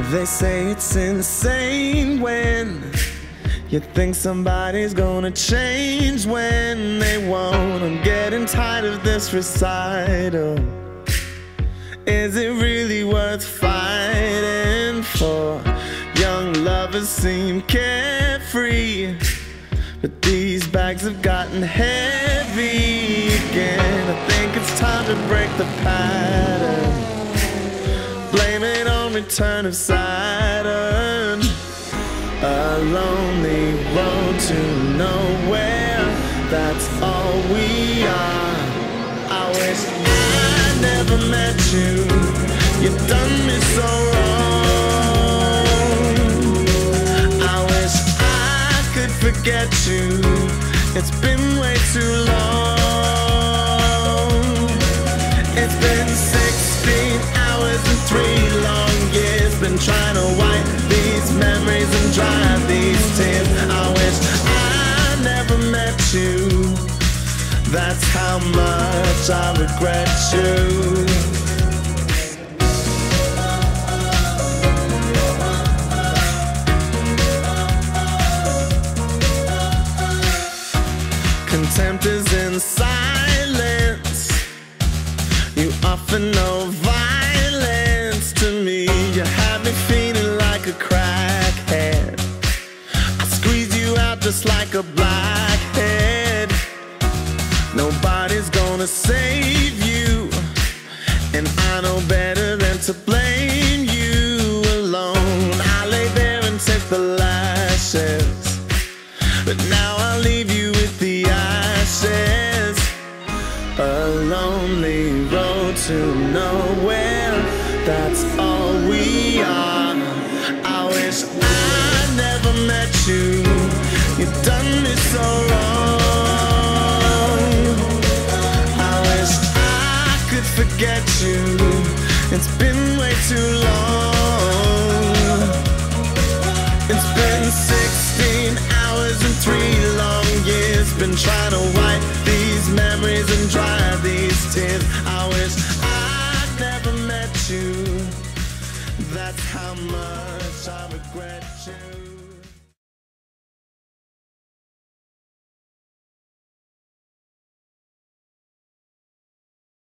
They say it's insane when you think somebody's gonna change when they won't. I'm getting tired of this recital. Is it really worth fighting for? Young lovers seem carefree, but these bags have gotten heavy again. I think it's time to break the pattern. Blame it on return of Saturn. A lonely road to nowhere, that's all we are. I wish I never met you. You've done me so wrong. I wish I could forget you. It's been way too long. It's been 16 hours and 3 long years. Been trying to wipe these memories and dry these tears. I wish I never met you. That's how much I regret you. Contempt is in silence. You offer no violence to me. You have me feeling like a crackhead. I squeeze you out just like a blackhead. Nobody's gonna save you, and I know better than to blame you alone. I lay there and take the lashes, but now I'll leave you with the ashes. A lonely road to nowhere, that's all we are. I wish I never met you. You've done me so wrong. I wish I could forget you. It's been way too long. It's been 16 hours and 3 long years. Been trying to wipe these memories and dry these tears. I wish I'd never met you. That's how much I regret you.